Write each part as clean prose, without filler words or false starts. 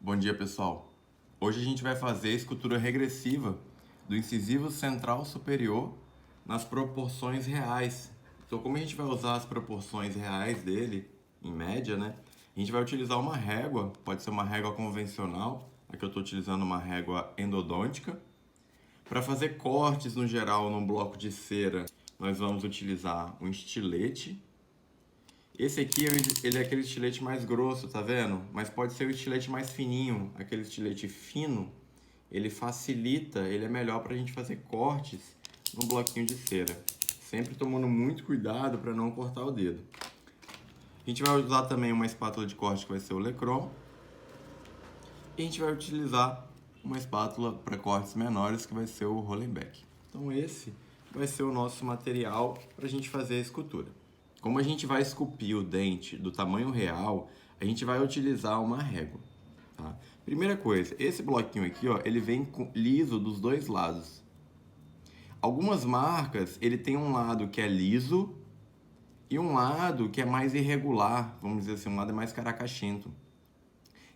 Bom dia, pessoal. Hoje a gente vai fazer a escultura regressiva do incisivo central superior nas proporções reais. Então, como a gente vai usar as proporções reais dele, em média, né? A gente vai utilizar uma régua, pode ser uma régua convencional, aqui eu estou utilizando uma régua endodôntica. Para fazer cortes, no geral, num bloco de cera, nós vamos utilizar um estilete. Esse aqui, ele é aquele estilete mais grosso, tá vendo? Mas pode ser o estilete mais fininho, aquele estilete fino. Ele facilita, ele é melhor para a gente fazer cortes no bloquinho de cera. Sempre tomando muito cuidado para não cortar o dedo. A gente vai usar também uma espátula de corte que vai ser o Lecron. E a gente vai utilizar uma espátula para cortes menores que vai ser o Rollenbeck. Então esse vai ser o nosso material para a gente fazer a escultura. Como a gente vai esculpir o dente do tamanho real, a gente vai utilizar uma régua. Tá? Primeira coisa, esse bloquinho aqui, ó, ele vem liso dos dois lados. Algumas marcas, ele tem um lado que é liso e um lado que é mais irregular, vamos dizer assim, um lado é mais caracachento.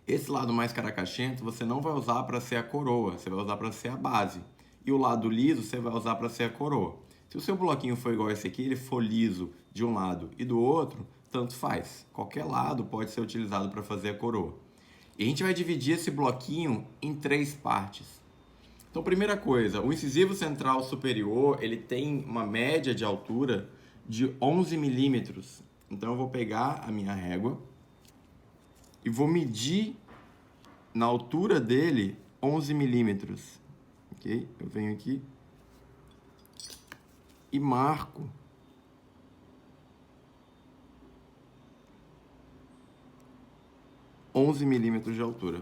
Esse lado mais caracachento você não vai usar para ser a coroa, você vai usar para ser a base. E o lado liso você vai usar para ser a coroa. Se o seu bloquinho for igual esse aqui, ele for liso de um lado e do outro, tanto faz. Qualquer lado pode ser utilizado para fazer a coroa. E a gente vai dividir esse bloquinho em 3 partes. Então, primeira coisa, o incisivo central superior, ele tem uma média de altura de 11 milímetros. Então, eu vou pegar a minha régua e vou medir na altura dele 11 milímetros. Ok? Eu venho aqui e marco 11 milímetros de altura.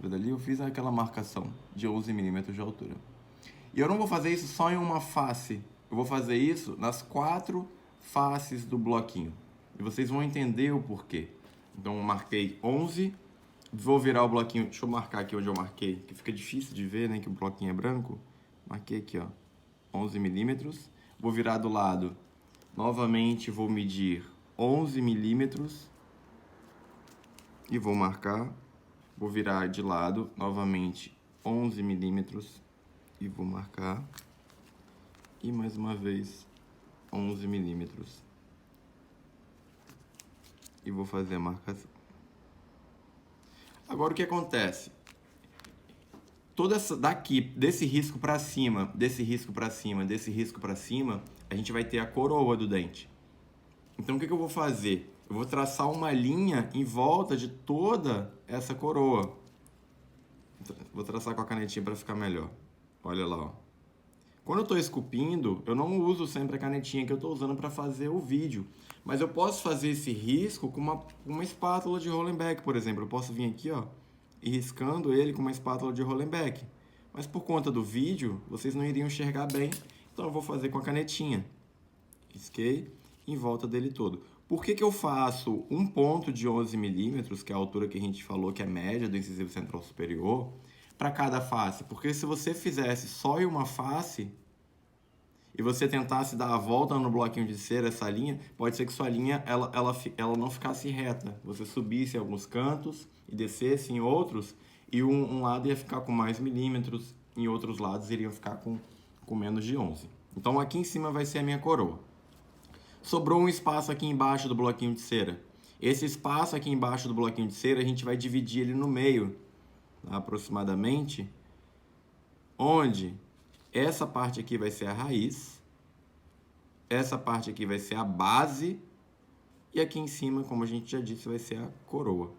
Ali eu fiz aquela marcação de 11 milímetros de altura. E eu não vou fazer isso só em uma face. Eu vou fazer isso nas 4 faces do bloquinho. E vocês vão entender o porquê. Então eu marquei 11. Vou virar o bloquinho. Deixa eu marcar aqui onde eu marquei, que fica difícil de ver, né? Que o bloquinho é branco. Marquei aqui, ó. 11 milímetros. Vou virar do lado. Novamente vou medir 11 milímetros. E vou marcar. Vou virar de lado, novamente 11 milímetros. E vou marcar. E mais uma vez 11 milímetros. E vou fazer a marcação. Agora o que acontece? Toda essa daqui, desse risco para cima, desse risco para cima, desse risco para cima, a gente vai ter a coroa do dente. Então o que eu vou fazer? Eu vou traçar uma linha em volta de toda essa coroa. Vou traçar com a canetinha para ficar melhor. Olha lá, ó. Quando eu estou esculpindo, eu não uso sempre a canetinha que eu estou usando para fazer o vídeo. Mas eu posso fazer esse risco com uma espátula de Rollenbeck, por exemplo. Eu posso vir aqui, ó, e riscando ele com uma espátula de Rollenbeck. Mas por conta do vídeo, vocês não iriam enxergar bem. Então eu vou fazer com a canetinha. Risquei em volta dele todo. Por que eu faço um ponto de 11 milímetros, que é a altura que a gente falou que é média do incisivo central superior, para cada face? Porque se você fizesse só em uma face e você tentasse dar a volta no bloquinho de cera, essa linha, pode ser que sua linha ela não ficasse reta. Você subisse em alguns cantos e descesse em outros, e um lado ia ficar com mais milímetros, em outros lados iriam ficar com menos de 11. Então aqui em cima vai ser a minha coroa. Sobrou um espaço aqui embaixo do bloquinho de cera. Esse espaço aqui embaixo do bloquinho de cera, a gente vai dividir ele no meio, aproximadamente, onde essa parte aqui vai ser a raiz, essa parte aqui vai ser a base, e aqui em cima, como a gente já disse, vai ser a coroa.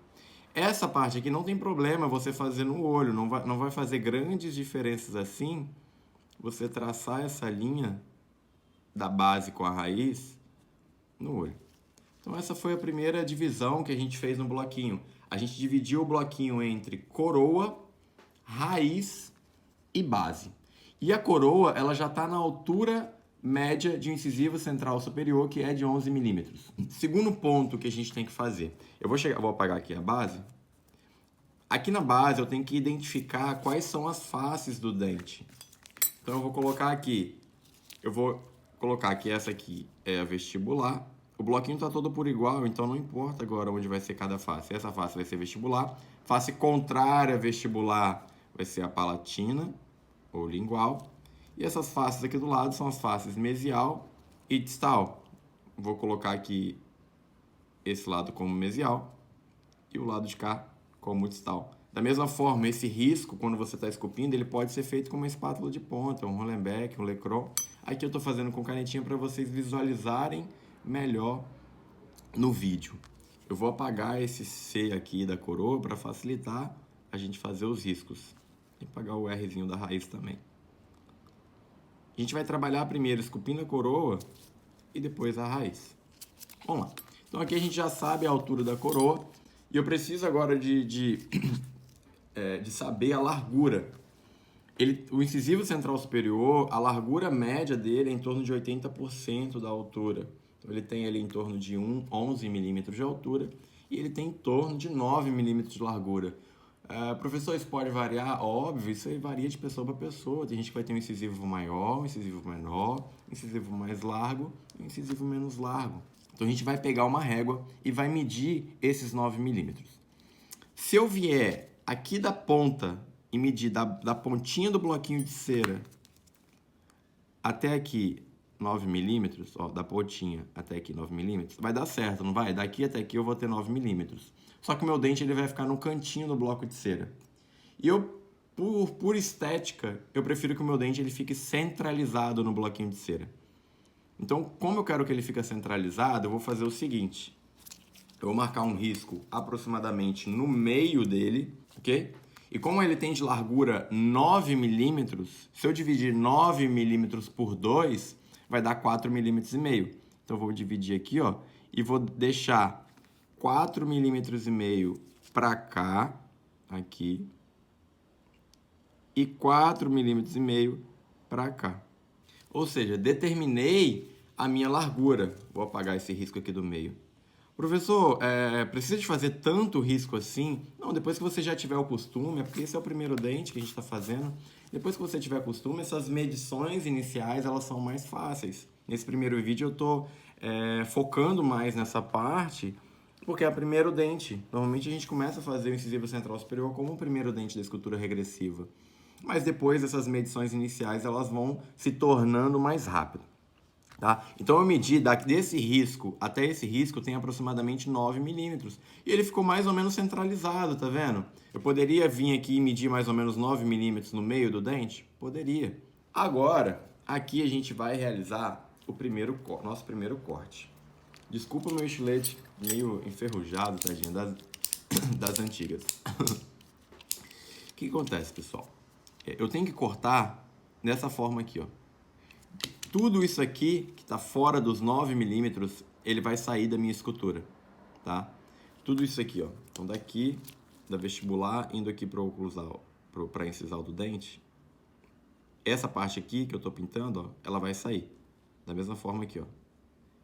Essa parte aqui não tem problema você fazer no olho, não vai fazer grandes diferenças assim, você traçar essa linha da base com a raiz no olho. Então essa foi a primeira divisão que a gente fez no bloquinho. A gente dividiu o bloquinho entre coroa, raiz e base. E a coroa, ela já está na altura média de um incisivo central superior, que é de 11 milímetros. Segundo ponto que a gente tem que fazer. Vou apagar aqui a base. Aqui na base eu tenho que identificar quais são as faces do dente. Então eu vou colocar aqui. Eu vou colocar que essa aqui é a vestibular, O bloquinho está todo por igual, então não importa agora onde vai ser cada face. Essa face vai ser vestibular. Face contrária vestibular vai ser a palatina ou lingual. E essas faces aqui do lado são as faces mesial e distal. Vou colocar aqui esse lado como mesial e o lado de cá como distal. Da mesma forma, esse risco, quando você está esculpindo, ele pode ser feito com uma espátula de ponta, um Hollenbeck, um Lecros. Aqui eu estou fazendo com canetinha para vocês visualizarem melhor no vídeo. Eu vou apagar esse C aqui da coroa para facilitar a gente fazer os riscos. E apagar o Rzinho da raiz também. A gente vai trabalhar primeiro esculpindo a coroa e depois a raiz. Vamos lá. Então aqui a gente já sabe a altura da coroa e eu preciso agora de saber a largura. O incisivo central superior, a largura média dele é em torno de 80% da altura. Então ele tem ali em torno de 11 milímetros de altura e ele tem em torno de 9 milímetros de largura. Professor, isso pode variar? Óbvio, isso aí varia de pessoa para pessoa. Tem gente que vai ter um incisivo maior, um incisivo menor, um incisivo mais largo e um incisivo menos largo. Então a gente vai pegar uma régua e vai medir esses 9 milímetros. Se eu vier aqui da ponta e medir da pontinha do bloquinho de cera até aqui 9 milímetros, ó, da pontinha até aqui 9 milímetros, vai dar certo, não vai? Daqui até aqui eu vou ter 9 milímetros. Só que o meu dente ele vai ficar no cantinho do bloco de cera. E eu, por estética, eu prefiro que o meu dente ele fique centralizado no bloquinho de cera. Então, como eu quero que ele fique centralizado, eu vou fazer o seguinte. Eu vou marcar um risco aproximadamente no meio dele, ok? E como ele tem de largura 9 milímetros, se eu dividir 9 milímetros por 2, vai dar 4,5 milímetros. Então, eu vou dividir aqui, ó, e vou deixar 4,5 milímetros para cá, aqui, e 4,5 milímetros para cá. Ou seja, determinei a minha largura. Vou apagar esse risco aqui do meio. Professor, precisa de fazer tanto risco assim? Não, depois que você já tiver o costume, é porque esse é o primeiro dente que a gente está fazendo. Depois que você tiver costume, essas medições iniciais, elas são mais fáceis. Nesse primeiro vídeo eu estou focando mais nessa parte, porque é o primeiro dente. Normalmente a gente começa a fazer o incisivo central superior como o primeiro dente da escultura regressiva. Mas depois essas medições iniciais, elas vão se tornando mais rápido. Tá? Então eu medi desse risco até esse risco tem aproximadamente 9 milímetros. E ele ficou mais ou menos centralizado, tá vendo? Eu poderia vir aqui e medir mais ou menos 9 milímetros no meio do dente? Poderia. Agora, aqui a gente vai realizar nosso primeiro corte. Desculpa o meu estilete meio enferrujado, tadinho, das antigas. O que acontece, pessoal? Eu tenho que cortar dessa forma aqui, ó. Tudo isso aqui, que está fora dos 9 milímetros, ele vai sair da minha escultura, tá? Tudo isso aqui, ó. Então, daqui, da vestibular, indo aqui para a incisal do dente, essa parte aqui que eu estou pintando, ó, ela vai sair. Da mesma forma aqui, ó.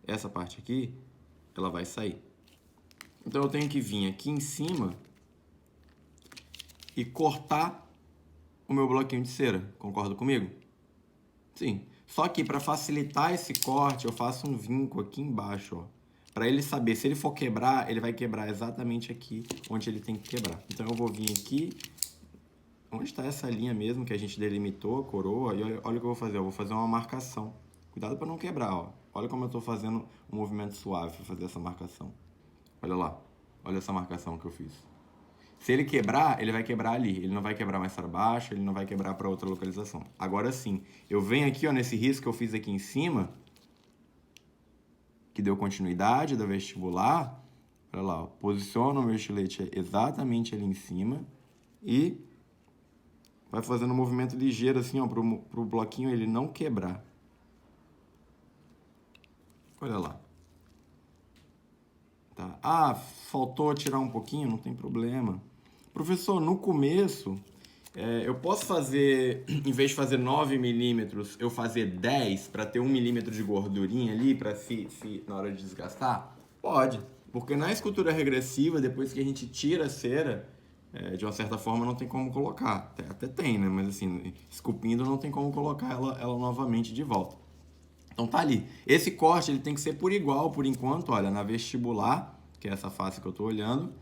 Essa parte aqui, ela vai sair. Então, eu tenho que vir aqui em cima e cortar o meu bloquinho de cera. Concorda comigo? Sim. Só que para facilitar esse corte, eu faço um vinco aqui embaixo, ó. Para ele saber, se ele for quebrar, ele vai quebrar exatamente aqui onde ele tem que quebrar. Então eu vou vir aqui, onde está essa linha mesmo que a gente delimitou, a coroa, e olha o que eu vou fazer. Eu vou fazer uma marcação. Cuidado para não quebrar, ó. Olha como eu estou fazendo um movimento suave para fazer essa marcação. Olha lá, olha essa marcação que eu fiz. Se ele quebrar, ele vai quebrar ali. Ele não vai quebrar mais para baixo, ele não vai quebrar para outra localização. Agora sim, eu venho aqui, ó, nesse risco que eu fiz aqui em cima, que deu continuidade da vestibular. Olha lá, ó, posiciono o meu estilete exatamente ali em cima e vai fazendo um movimento ligeiro assim, ó, pro bloquinho ele não quebrar. Olha lá. Tá. Ah, faltou tirar um pouquinho? Não tem problema. Professor, no começo, eu posso fazer, em vez de fazer 9 milímetros, eu fazer 10 para ter 1 milímetro de gordurinha ali, para na hora de desgastar? Pode, porque na escultura regressiva, depois que a gente tira a cera, de uma certa forma não tem como colocar. Até tem, né? Mas assim, esculpindo não tem como colocar ela novamente de volta. Então tá ali. Esse corte ele tem que ser por igual, por enquanto, olha, na vestibular, que é essa face que eu tô olhando,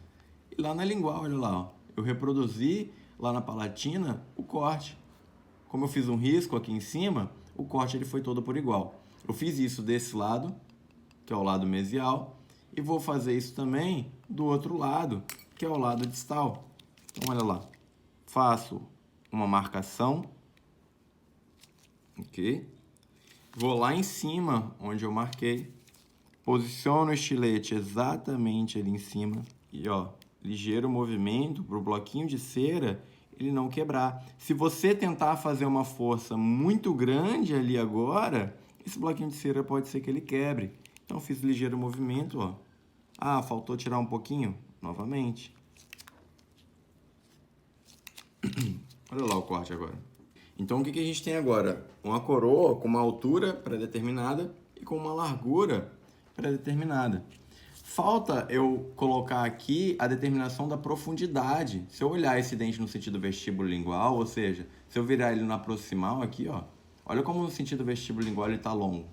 e lá na lingual, olha lá, ó. Eu reproduzi lá na palatina o corte. Como eu fiz um risco aqui em cima, o corte ele foi todo por igual. Eu fiz isso desse lado, que é o lado mesial, e vou fazer isso também do outro lado, que é o lado distal. Então, olha lá. Faço uma marcação, ok? Vou lá em cima, onde eu marquei, posiciono o estilete exatamente ali em cima e, ó, ligeiro movimento para o bloquinho de cera ele não quebrar. Se você tentar fazer uma força muito grande ali agora, esse bloquinho de cera pode ser que ele quebre. Então, fiz ligeiro movimento, ó. Ah, faltou tirar um pouquinho? Novamente. Olha lá o corte agora. Então, o que a gente tem agora? Uma coroa com uma altura pré-determinada e com uma largura pré-determinada. Falta eu colocar aqui a determinação da profundidade. Se eu olhar esse dente no sentido vestíbulo lingual, ou seja, se eu virar ele na proximal aqui, ó, olha como no sentido vestíbulo lingual ele está longo.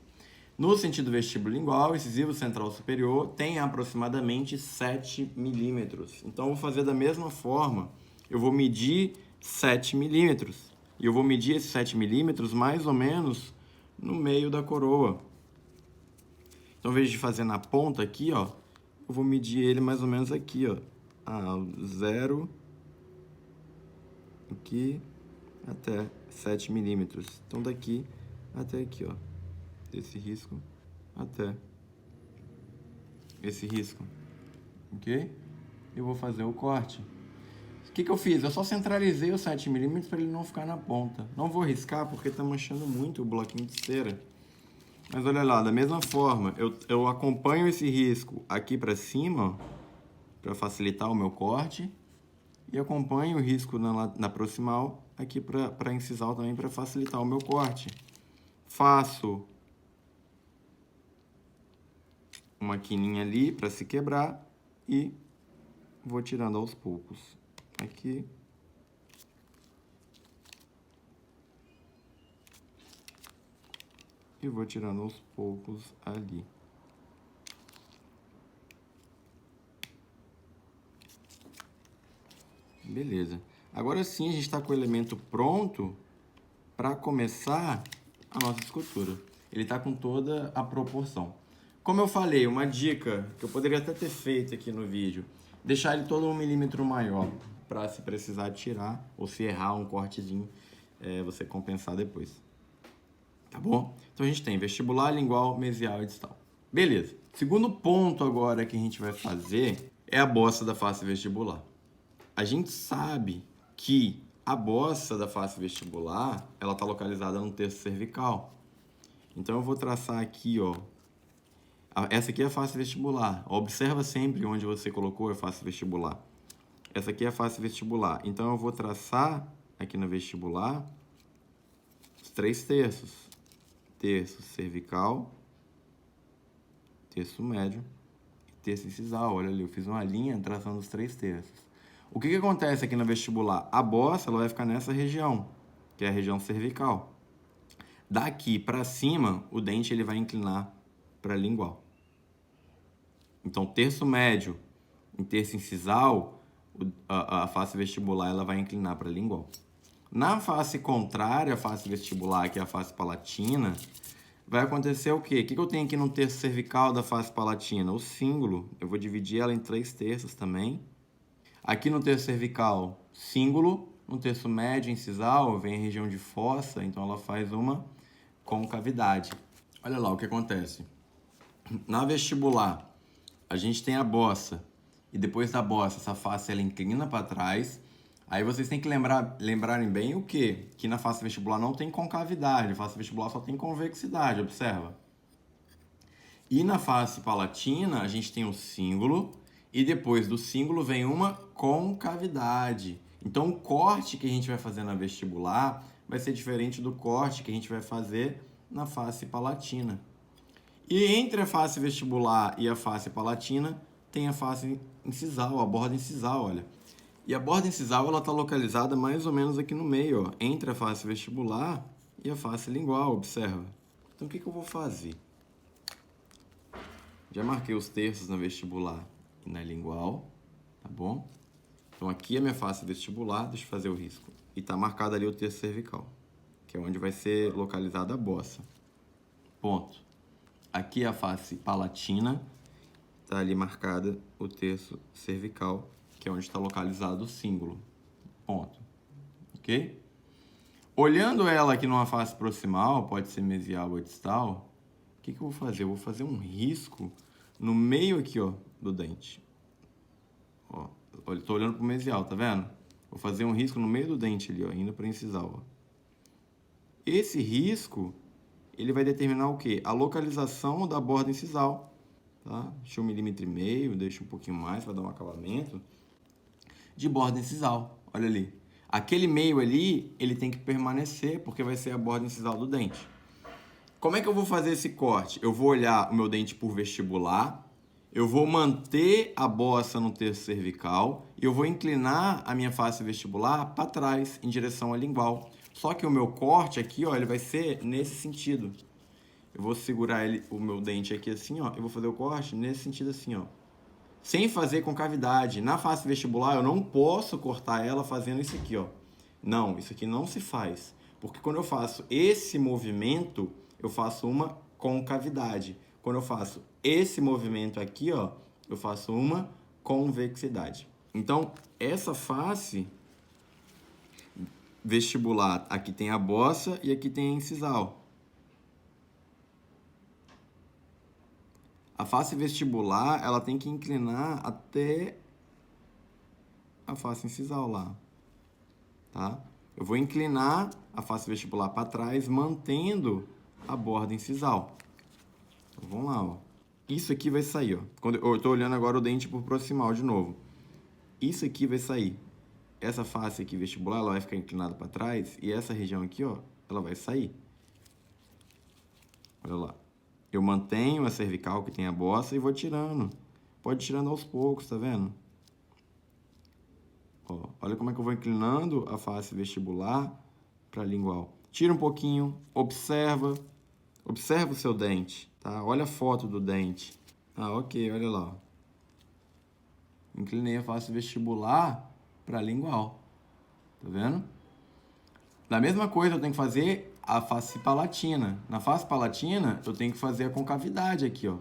No sentido vestíbulo lingual, o incisivo central superior tem aproximadamente 7 milímetros. Então, eu vou fazer da mesma forma. Eu vou medir 7 milímetros. E eu vou medir esses 7 milímetros mais ou menos no meio da coroa. Então, ao invés de fazer na ponta aqui, ó, eu vou medir ele mais ou menos aqui, ó. Zero aqui até 7 milímetros. Então, daqui até aqui, ó. Desse risco até esse risco, ok? Eu vou fazer o corte. O que eu fiz? Eu só centralizei os 7 milímetros para ele não ficar na ponta. Não vou riscar porque está manchando muito o bloquinho de cera. Mas olha lá, da mesma forma, eu acompanho esse risco aqui para cima, para facilitar o meu corte, e acompanho o risco na proximal aqui para incisal também para facilitar o meu corte. Faço uma quininha ali para se quebrar e vou tirando aos poucos. Aqui. E vou tirando aos poucos ali. Beleza. Agora sim a gente está com o elemento pronto para começar a nossa escultura. Ele está com toda a proporção. Como eu falei, uma dica que eu poderia até ter feito aqui no vídeo, deixar ele todo 1 milímetro maior, para se precisar tirar, ou se errar um cortezinho, você compensar depois. Tá bom? Então a gente tem vestibular, lingual, mesial e distal. Beleza. Segundo ponto agora que a gente vai fazer é a bossa da face vestibular. A gente sabe que a bossa da face vestibular, ela está localizada no terço cervical. Então eu vou traçar aqui, ó. Essa aqui é a face vestibular. Observa sempre onde você colocou a face vestibular. Essa aqui é a face vestibular. Então eu vou traçar aqui no vestibular os 3 terços. Terço cervical, terço médio e terço incisal. Olha ali, eu fiz uma linha traçando os 3 terços. O que acontece aqui no vestibular? A bossa ela vai ficar nessa região, que é a região cervical. Daqui para cima, o dente ele vai inclinar para a lingual. Então, terço médio em terço incisal, a face vestibular ela vai inclinar para a lingual. Na face contrária, a face vestibular, que é a face palatina, vai acontecer o quê? O que eu tenho aqui no terço cervical da face palatina? O cíngulo. Eu vou dividir ela em 3 terços também. Aqui no terço cervical, cíngulo. No terço médio, incisal, vem a região de fossa, então ela faz uma concavidade. Olha lá o que acontece. Na vestibular, a gente tem a bossa. E depois da bossa, essa face ela inclina para trás. Aí vocês têm que lembrarem bem o quê? Que na face vestibular não tem concavidade. A face vestibular só tem convexidade, observa. E na face palatina, a gente tem o cíngulo. E depois do cíngulo vem uma concavidade. Então, o corte que a gente vai fazer na vestibular vai ser diferente do corte que a gente vai fazer na face palatina. E entre a face vestibular e a face palatina, tem a face incisal, a borda incisal, olha. E a borda incisal ela está localizada mais ou menos aqui no meio, ó, entre a face vestibular e a face lingual, observa. Então, o que eu vou fazer? Já marquei os terços na vestibular e na lingual, tá bom? Então, aqui é a minha face vestibular, deixa eu fazer o risco. E tá marcado ali o terço cervical, que é onde vai ser localizada a bossa. Ponto. Aqui é a face palatina, tá ali marcada o terço cervical, que é onde está localizado o símbolo. Ponto. Ok? Olhando ela aqui numa face proximal, pode ser mesial ou distal, o que eu vou fazer? Eu vou fazer um risco no meio aqui, ó, do dente. Ó, eu tô olhando pro mesial, tá vendo? Vou fazer um risco no meio do dente ali, ó, indo para incisal, ó. Esse risco, ele vai determinar o quê? A localização da borda incisal, tá? Deixa 1,5 mm, deixa um pouquinho mais para dar um acabamento de borda incisal. Olha ali. Aquele meio ali, ele tem que permanecer, porque vai ser a borda incisal do dente. Como é que eu vou fazer esse corte? Eu vou olhar o meu dente por vestibular, eu vou manter a bossa no terço cervical e eu vou inclinar a minha face vestibular para trás, em direção à lingual. Só que o meu corte aqui, ó, ele vai ser nesse sentido. Eu vou segurar o meu dente aqui assim, ó, e vou fazer o corte nesse sentido assim, ó. Sem fazer concavidade. Na face vestibular, eu não posso cortar ela fazendo isso aqui, ó. Não, isso aqui não se faz. Porque quando eu faço esse movimento, eu faço uma concavidade. Quando eu faço esse movimento aqui, ó, eu faço uma convexidade. Então, essa face vestibular, aqui tem a bossa e aqui tem a incisal. A face vestibular, ela tem que inclinar até a face incisal lá, tá? Eu vou inclinar a face vestibular para trás, mantendo a borda incisal. Então, vamos lá, ó. Isso aqui vai sair, ó. Quando eu tô olhando agora o dente por proximal de novo. Isso aqui vai sair. Essa face aqui vestibular, ela vai ficar inclinada para trás e essa região aqui, ó, ela vai sair. Olha lá. Eu mantenho a cervical que tem a bossa e vou tirando. Pode ir tirando aos poucos, tá vendo? Ó, olha como é que eu vou inclinando a face vestibular para lingual. Tira um pouquinho, observa o seu dente, tá? Olha a foto do dente. Ah, ok, olha lá. Inclinei a face vestibular para lingual. Tá vendo? Da mesma coisa eu tenho que fazer a face palatina. Na face palatina, eu tenho que fazer a concavidade aqui, ó.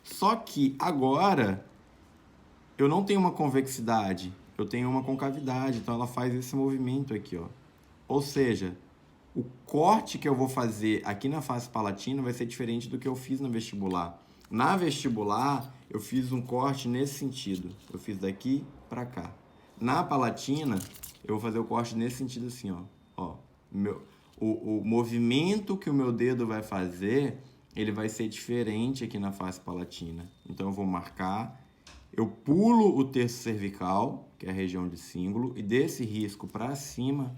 Só que agora eu não tenho uma convexidade, eu tenho uma concavidade, então ela faz esse movimento aqui, ó. Ou seja, o corte que eu vou fazer aqui na face palatina vai ser diferente do que eu fiz na vestibular. Na vestibular, eu fiz um corte nesse sentido. Eu fiz daqui para cá. Na palatina, eu vou fazer o corte nesse sentido assim, ó. Ó, o movimento que o meu dedo vai fazer, ele vai ser diferente aqui na face palatina. Então, eu vou marcar, eu pulo o terço cervical, que é a região de símbolo, e desse risco para cima,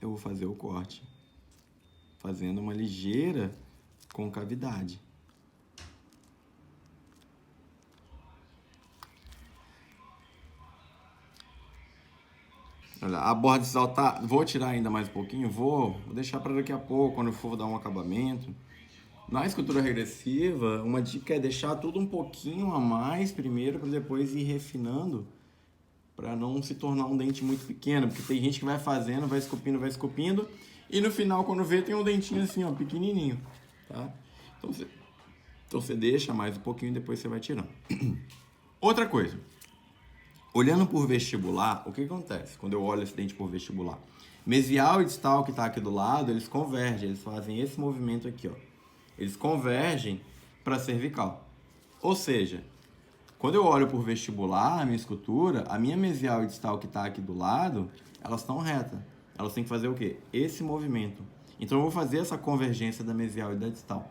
eu vou fazer o corte, fazendo uma ligeira concavidade. Olha, a borda incisal tá... Vou tirar ainda mais um pouquinho? Vou deixar para daqui a pouco, quando eu for dar um acabamento. Na escultura regressiva, uma dica é deixar tudo um pouquinho a mais primeiro, para depois ir refinando, para não se tornar um dente muito pequeno. Porque tem gente que vai fazendo, vai esculpindo, e no final, quando vê, tem um dentinho assim, ó, pequenininho, tá? Então você deixa mais um pouquinho e depois você vai tirando. Outra coisa. Olhando por vestibular, o que acontece quando eu olho esse dente por vestibular? Mesial e distal que está aqui do lado, eles convergem, eles fazem esse movimento aqui, ó. Eles convergem para cervical. Ou seja, quando eu olho por vestibular, a minha escultura, a minha mesial e distal que está aqui do lado, elas estão retas. Elas têm que fazer o quê? Esse movimento. Então eu vou fazer essa convergência da mesial e da distal.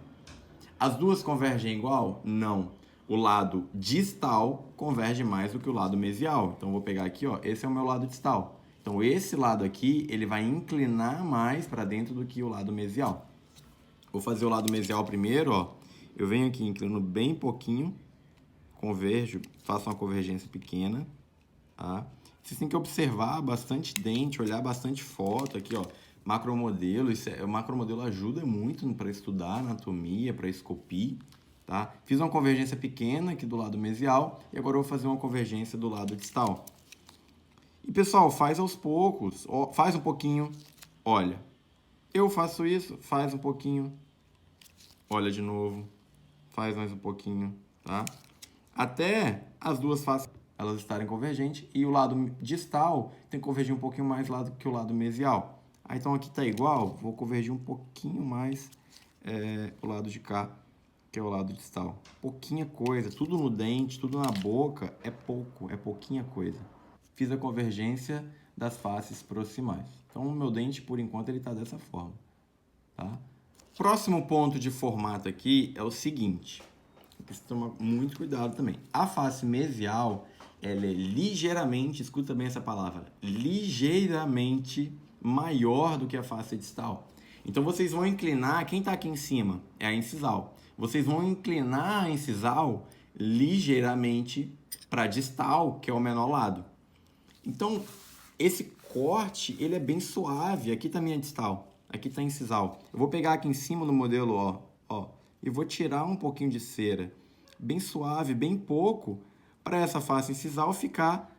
As duas convergem igual? Não. O lado distal converge mais do que o lado mesial. Então, eu vou pegar aqui, ó, esse é o meu lado distal. Então, esse lado aqui, ele vai inclinar mais para dentro do que o lado mesial. Vou fazer o lado mesial primeiro, ó. Eu venho aqui inclinando bem pouquinho, converjo, faço uma convergência pequena, tá? Vocês têm que observar bastante dente, olhar bastante foto aqui, ó, macromodelo. O macromodelo ajuda muito para estudar anatomia, para esculpir, tá? Fiz uma convergência pequena aqui do lado mesial e agora eu vou fazer uma convergência do lado distal. E, pessoal, faz aos poucos. Faz um pouquinho, olha. Eu faço isso, faz um pouquinho, olha de novo, faz mais um pouquinho, tá? Até as duas faces elas estarem convergentes e o lado distal tem que convergir um pouquinho mais lado que o lado mesial. Aí, então aqui tá igual, vou convergir um pouquinho mais o lado de cá, que é o lado distal. Pouquinha coisa, tudo no dente, tudo na boca, é pouco, é pouquinha coisa. Fiz a convergência das faces proximais. Então, o meu dente, por enquanto, ele está dessa forma, tá? Próximo ponto de formato aqui é o seguinte. Precisa tomar muito cuidado também. A face mesial, ela é ligeiramente, escuta bem essa palavra, ligeiramente maior do que a face distal. Então, vocês vão inclinar, quem está aqui em cima é a incisal. Vocês vão inclinar a incisal ligeiramente para distal, que é o menor lado. Então, esse corte, ele é bem suave. Aqui está minha distal, aqui está a incisal. Eu vou pegar aqui em cima do modelo, ó, e vou tirar um pouquinho de cera, bem suave, bem pouco, para essa face incisal ficar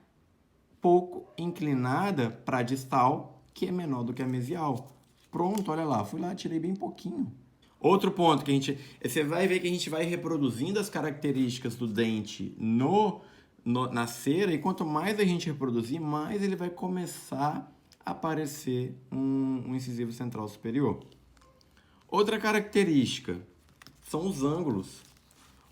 pouco inclinada para a distal, que é menor do que a mesial. Pronto, olha lá, fui lá, tirei bem pouquinho. Outro ponto que você vai ver que a gente vai reproduzindo as características do dente na cera, e quanto mais a gente reproduzir, mais ele vai começar a aparecer um incisivo central superior. Outra característica são os ângulos.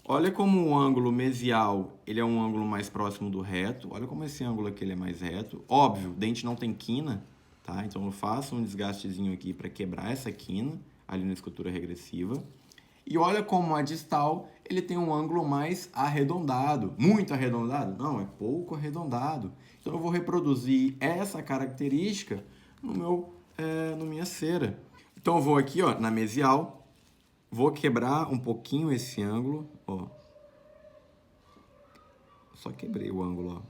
Olha como o ângulo mesial ele é um ângulo mais próximo do reto. Olha como esse ângulo aqui ele é mais reto. Óbvio, o dente não tem quina, tá? Então eu faço um desgastezinho aqui para quebrar essa quina ali na escultura regressiva. E olha como a distal ele tem um ângulo mais arredondado. Muito arredondado? Não, é pouco arredondado. Então eu vou reproduzir essa característica no minha cera. Então eu vou aqui, ó, na mesial, vou quebrar um pouquinho esse ângulo, ó. Só quebrei o ângulo,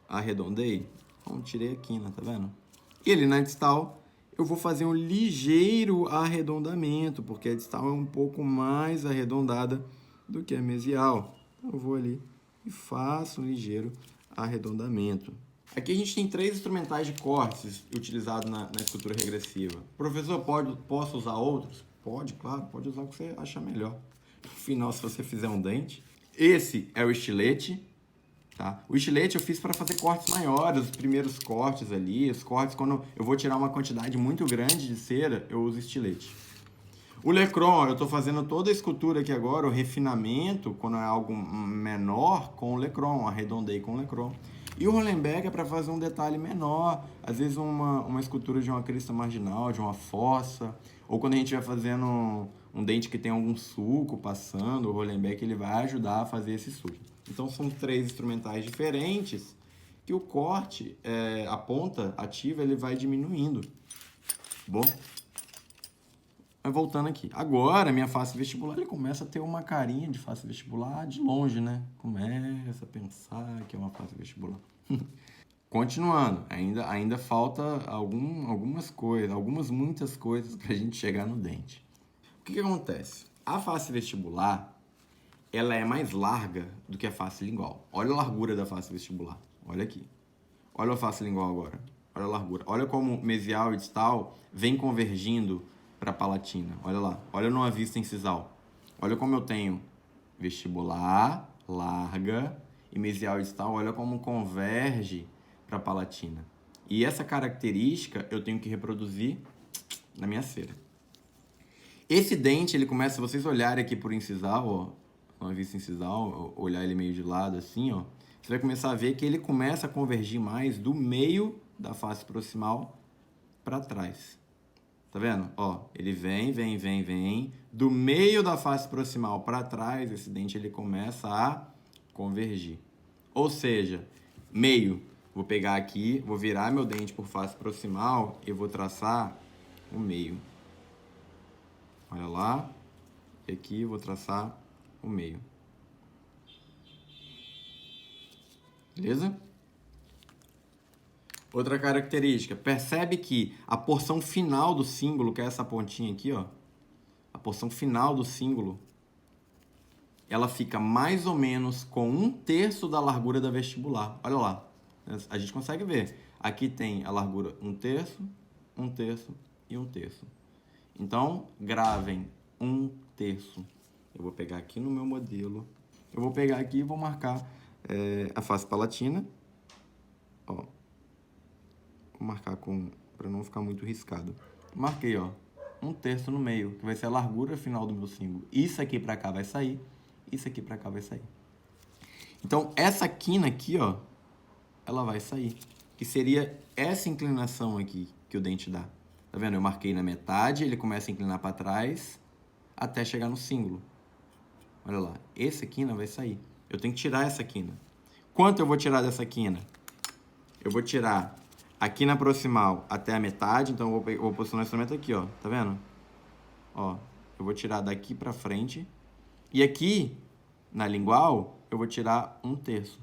ó. Arredondei. Então tirei a quina, tá vendo? E ali na distal eu vou fazer um ligeiro arredondamento, porque a distal é um pouco mais arredondada do que a mesial. Então, eu vou ali e faço um ligeiro arredondamento. Aqui a gente tem 3 instrumentais de cortes utilizados na escultura regressiva. Professor, posso usar outros? Pode, claro, pode usar o que você achar melhor. No final, se você fizer um dente. Esse é o estilete. Tá? O estilete eu fiz para fazer cortes maiores, os primeiros cortes ali, os cortes quando eu vou tirar uma quantidade muito grande de cera, eu uso estilete. O Lecron, eu estou fazendo toda a escultura aqui agora, o refinamento, quando é algo menor, com o Lecron, arredondei com o Lecron. E o Hollenbeck é para fazer um detalhe menor, às vezes uma escultura de uma crista marginal, de uma fossa, ou quando a gente vai fazendo um dente que tem algum sulco passando, o Hollenbeck ele vai ajudar a fazer esse sulco. Então, são 3 instrumentais diferentes que o corte, a ponta ativa, ele vai diminuindo. Bom? Mas voltando aqui. Agora, minha face vestibular, ele começa a ter uma carinha de face vestibular de longe, né? Começa a pensar que é uma face vestibular. Continuando. Ainda falta algumas coisas, muitas coisas pra gente chegar no dente. O que acontece? A face vestibular, ela é mais larga do que a face lingual. Olha a largura da face vestibular. Olha aqui. Olha a face lingual agora. Olha a largura. Olha como mesial e distal vem convergindo para a palatina. Olha lá. Olha numa vista incisal. Olha como eu tenho vestibular, larga, e mesial e distal. Olha como converge para a palatina. E essa característica eu tenho que reproduzir na minha cera. Esse dente, ele começa, se vocês olharem aqui por incisal, ó, uma vista incisal, olhar ele meio de lado assim, ó, você vai começar a ver que ele começa a convergir mais do meio da face proximal para trás. Tá vendo? Ó, ele vem, do meio da face proximal para trás, esse dente ele começa a convergir. Ou seja, meio, vou pegar aqui, vou virar meu dente por face proximal e vou traçar o meio. Olha lá, e aqui eu vou traçar o meio. Beleza? Outra característica, percebe que a porção final do símbolo, que é essa pontinha aqui, ó, a porção final do símbolo, ela fica mais ou menos com 1/3 da largura da vestibular. Olha lá, a gente consegue ver. Aqui tem a largura 1/3, 1/3 e 1/3. Então, gravem 1/3. Eu vou pegar aqui no meu modelo, eu vou pegar aqui e vou marcar a face palatina. Ó, vou marcar para não ficar muito riscado. Marquei, ó, 1/3 no meio, que vai ser a largura final do meu símbolo. Isso aqui para cá vai sair, isso aqui para cá vai sair. Então, essa quina aqui, ó, ela vai sair, que seria essa inclinação aqui que o dente dá. Tá vendo? Eu marquei na metade, ele começa a inclinar para trás até chegar no símbolo. Olha lá, essa quina vai sair. Eu tenho que tirar essa quina. Quanto eu vou tirar dessa quina? Eu vou tirar a quina proximal até a metade, então eu vou posicionar o instrumento aqui, ó. Tá vendo? Ó, eu vou tirar daqui para frente. E aqui, na lingual, eu vou tirar 1/3.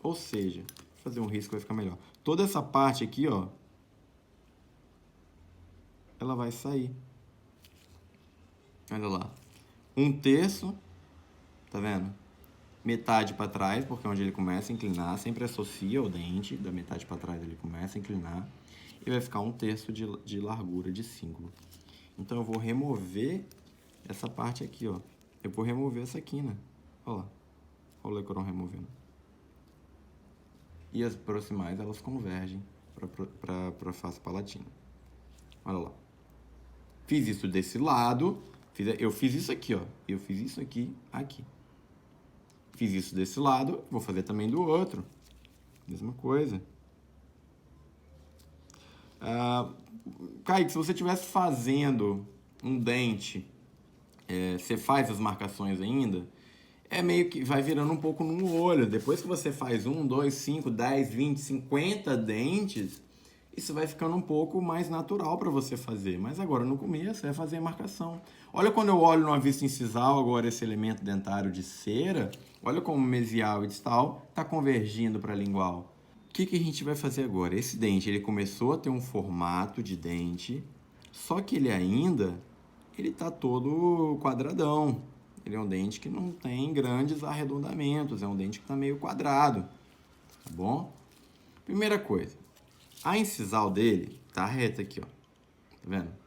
Ou seja, vou fazer um risco, vai ficar melhor. Toda essa parte aqui, ó, ela vai sair. Olha lá. 1/3, tá vendo? Metade para trás, porque é onde ele começa a inclinar, sempre associa o dente, da metade para trás ele começa a inclinar, e vai ficar 1/3 de largura de símbolo. Então eu vou remover essa parte aqui, ó. Eu vou remover essa quina. Olha lá. Olha o lecoron removendo. E as proximais, elas convergem para a face palatina. Olha lá. Fiz isso desse lado, eu fiz isso aqui, ó. Eu fiz isso aqui, aqui. Fiz isso desse lado, vou fazer também do outro. Mesma coisa. Kaique, se você estivesse fazendo um dente, você faz as marcações ainda, meio que vai virando um pouco no olho. Depois que você faz 1, 2, 5, 10, 20, 50 dentes, isso vai ficando um pouco mais natural para você fazer. Mas agora, no começo, é fazer a marcação. Olha quando eu olho numa vista incisal, agora esse elemento dentário de cera, olha como o mesial e distal está convergindo para a lingual. O que a gente vai fazer agora? Esse dente, ele começou a ter um formato de dente, só que ele está todo quadradão. Ele é um dente que não tem grandes arredondamentos, é um dente que está meio quadrado, tá bom? Primeira coisa, a incisal dele tá reta aqui, ó. Tá vendo?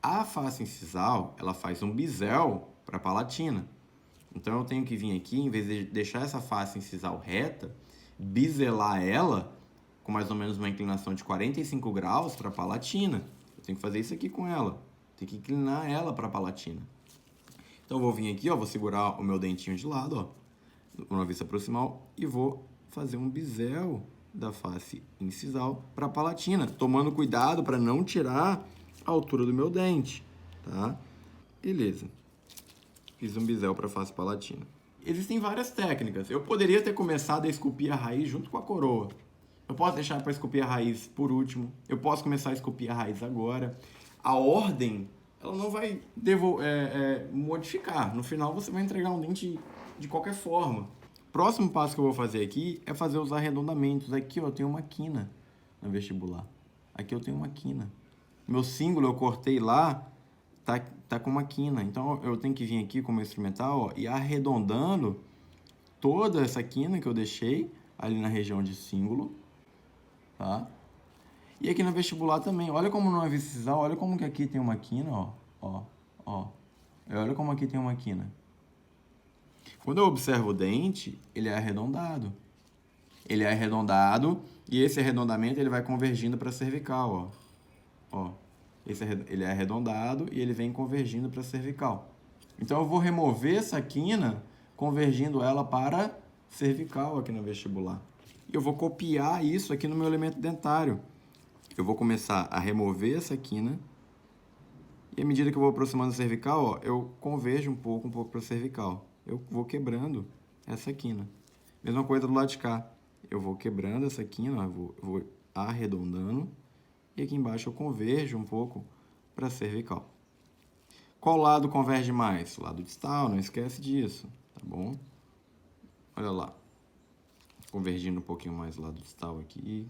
A face incisal, ela faz um bisel para a palatina. Então eu tenho que vir aqui, em vez de deixar essa face incisal reta, biselar ela com mais ou menos uma inclinação de 45 graus para a palatina. Eu tenho que fazer isso aqui com ela. Tem que inclinar ela para a palatina. Então eu vou vir aqui, ó, vou segurar o meu dentinho de lado, ó, uma vista proximal, e vou fazer um bisel da face incisal para a palatina, tomando cuidado para não tirar a altura do meu dente, tá? Beleza. Fiz um bisel para a face palatina. Existem várias técnicas. Eu poderia ter começado a esculpir a raiz junto com a coroa. Eu posso deixar para esculpir a raiz por último. Eu posso começar a esculpir a raiz agora. A ordem, ela não vai modificar. No final, você vai entregar um dente de qualquer forma. Próximo passo que eu vou fazer aqui é fazer os arredondamentos. Aqui, ó, eu tenho uma quina no vestibular. Aqui eu tenho uma quina. Meu símbolo eu cortei lá, tá com uma quina. Então eu tenho que vir aqui com o meu instrumental, ó, e arredondando toda essa quina que eu deixei ali na região de símbolo, tá? E aqui no vestibular também. Olha como não é visível, olha como que aqui tem uma quina, ó. Olha como aqui tem uma quina. Quando eu observo o dente, ele é arredondado. Ele é arredondado e esse arredondamento ele vai convergindo para a cervical, ó. Ele é arredondado e ele vem convergindo para a cervical. Então eu vou remover essa quina, convergindo ela para a cervical aqui no vestibular. E eu vou copiar isso aqui no meu elemento dentário. Eu vou começar a remover essa quina. E à medida que eu vou aproximando a cervical, ó, eu converjo um pouco para a cervical. Eu vou quebrando essa quina. Mesma coisa do lado de cá. Eu vou quebrando essa quina, ó, vou arredondando. E aqui embaixo eu converjo um pouco para a cervical. Qual lado converge mais? O lado distal, não esquece disso, tá bom? Olha lá. Convergindo um pouquinho mais o lado distal aqui.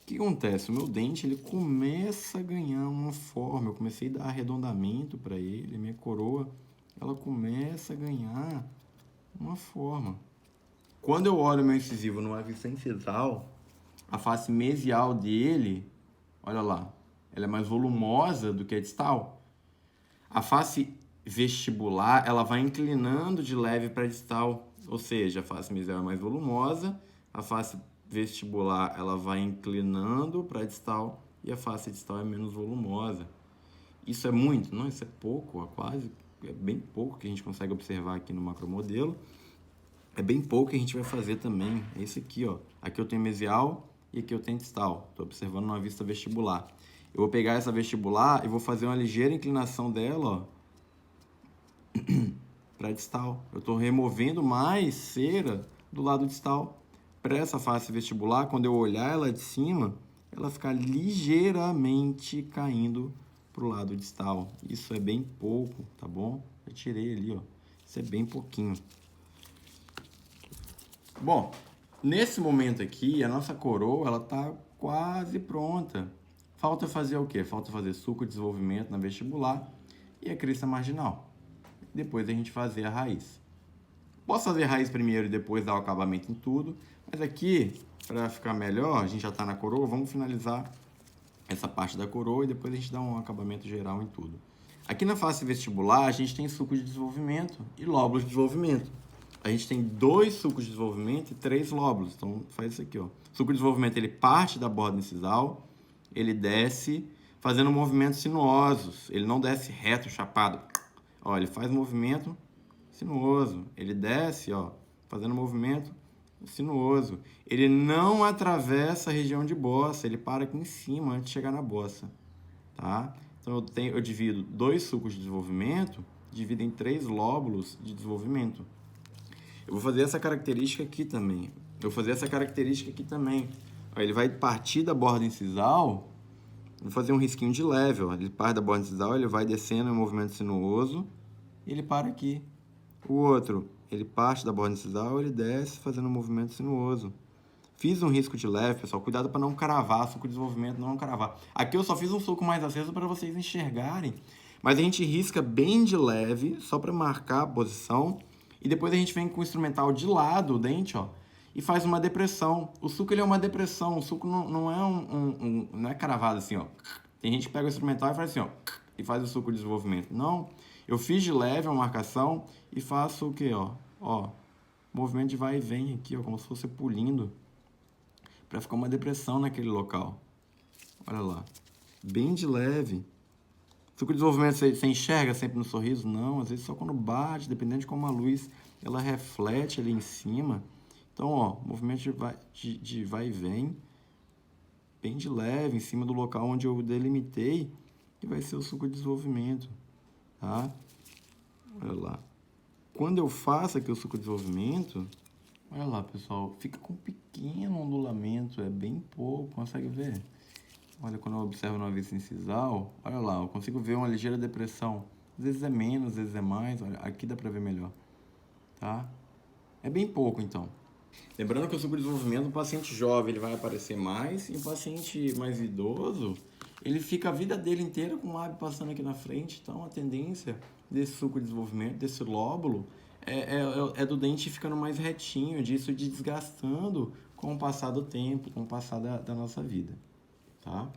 que acontece? O meu dente, ele começa a ganhar uma forma. Eu comecei a dar arredondamento para ele, minha coroa, ela começa a ganhar uma forma. Quando eu olho meu incisivo numa vista incisal, a face mesial dele, olha lá, ela é mais volumosa do que a distal. A face vestibular, ela vai inclinando de leve para distal, ou seja, a face mesial é mais volumosa, a face vestibular ela vai inclinando para distal e a face distal é menos volumosa. Isso é muito? Não, isso é pouco, é bem pouco que a gente consegue observar aqui no macromodelo. É bem pouco que a gente vai fazer também. É isso aqui, ó. Aqui eu tenho mesial e aqui eu tenho distal. Estou observando uma vista vestibular. Eu vou pegar essa vestibular e vou fazer uma ligeira inclinação dela, ó, para distal. Eu estou removendo mais cera do lado distal. Para essa face vestibular, quando eu olhar ela de cima, ela ficar ligeiramente caindo para o lado distal. Isso é bem pouco, tá bom? Eu tirei ali, ó. Isso é bem pouquinho. Bom, nesse momento aqui, a nossa coroa, ela tá quase pronta. Falta fazer o quê? Falta fazer suco de desenvolvimento na vestibular e a crista marginal. Depois a gente fazer a raiz. Posso fazer a raiz primeiro e depois dar o acabamento em tudo, mas aqui, para ficar melhor, a gente já está na coroa, vamos finalizar essa parte da coroa e depois a gente dá um acabamento geral em tudo. Aqui na face vestibular, a gente tem suco de desenvolvimento e lóbulos de desenvolvimento. A gente tem 2 sucos de desenvolvimento e 3 lóbulos. Então, faz isso aqui, ó. O suco de desenvolvimento, ele parte da borda incisal, ele desce fazendo movimentos sinuosos. Ele não desce reto, chapado. Ó, ele faz movimento sinuoso. Ele desce, ó, fazendo movimento sinuoso. Ele não atravessa a região de bossa, ele para aqui em cima antes de chegar na bossa, tá? Então, eu divido 2 sucos de desenvolvimento, divido em 3 lóbulos de desenvolvimento. Eu vou fazer essa característica aqui também. Ó, ele vai partir da borda incisal. Vou fazer um risquinho de leve. Ó. Ele parte da borda incisal, ele vai descendo em movimento sinuoso e ele para aqui. O outro, ele parte da borda incisal, ele desce fazendo um movimento sinuoso. Fiz um risco de leve, pessoal. Cuidado para não cravar, suco de desenvolvimento não cravar. Aqui eu só fiz um suco mais aceso para vocês enxergarem. Mas a gente risca bem de leve, só para marcar a posição. E depois a gente vem com o instrumental de lado, o dente, ó, e faz uma depressão. O suco, ele é uma depressão. O suco não é não é cravado assim, ó. Tem gente que pega o instrumental e faz assim, ó, e faz o suco de desenvolvimento. Não. Eu fiz de leve a marcação e faço o quê, ó? Ó, movimento de vai e vem aqui, ó, como se fosse pulindo, para ficar uma depressão naquele local. Olha lá. Bem de leve. Suco de desenvolvimento você enxerga sempre no sorriso? Não, às vezes só quando bate, dependendo de como a luz ela reflete ali em cima. Então, ó, movimento de vai e vem, bem de leve, em cima do local onde eu delimitei, que vai ser o suco de desenvolvimento, tá? Olha lá. Quando eu faço aqui o suco de desenvolvimento, olha lá, pessoal, fica com um pequeno ondulamento, é bem pouco, consegue ver? Olha, quando eu observo na vista incisal, olha lá, eu consigo ver uma ligeira depressão. Às vezes é menos, às vezes é mais, olha, aqui dá pra ver melhor, tá? É bem pouco, então. Lembrando que o suco de desenvolvimento, no paciente jovem, ele vai aparecer mais, e o paciente mais idoso, ele fica a vida dele inteira com o lábio passando aqui na frente, então a tendência desse suco de desenvolvimento, desse lóbulo, é do dente ficando mais retinho, disso de desgastando com o passar do tempo, com o passar da nossa vida. Tá?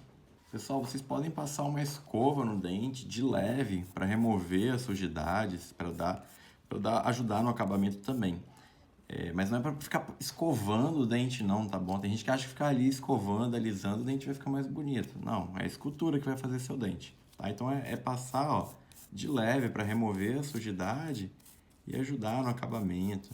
Pessoal, vocês podem passar uma escova no dente de leve para remover as sujidades, para ajudar no acabamento também. Mas não é para ficar escovando o dente não, tá bom? Tem gente que acha que ficar ali escovando, alisando, o dente vai ficar mais bonito. Não, é a escultura que vai fazer seu dente. Tá? Então é passar, ó, de leve para remover a sujidade e ajudar no acabamento.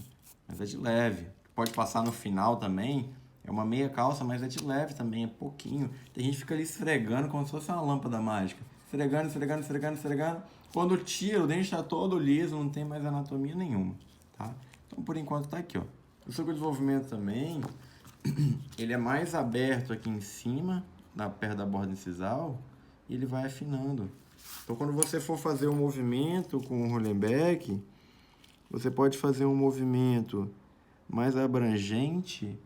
Mas é de leve. Pode passar no final também. É uma meia calça, mas é de leve também, é pouquinho. Tem gente que fica ali esfregando como se fosse uma lâmpada mágica. Esfregando, esfregando, esfregando, esfregando. Quando tira, o dente está todo liso, não tem mais anatomia nenhuma, tá? Então, por enquanto, tá aqui, ó. O suco de desenvolvimento também, ele é mais aberto aqui em cima, perto da borda incisal, e ele vai afinando. Então, quando você for fazer um movimento com o Hollenbeck, você pode fazer um movimento mais abrangente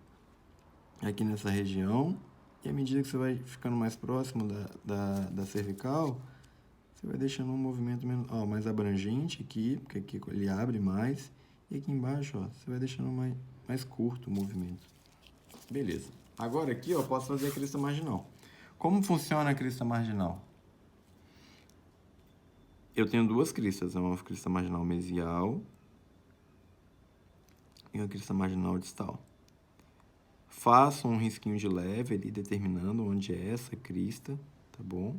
aqui nessa região, E à medida que você vai ficando mais próximo da cervical, você vai deixando um movimento menos, ó, mais abrangente aqui, porque aqui ele abre mais. E aqui embaixo, ó, você vai deixando mais curto o movimento. Beleza. Agora aqui, ó, eu posso fazer a crista marginal. Como funciona a crista marginal? Eu tenho duas cristas, uma crista marginal mesial e uma crista marginal distal. Faço um risquinho de leve ali, determinando onde é essa crista, tá bom?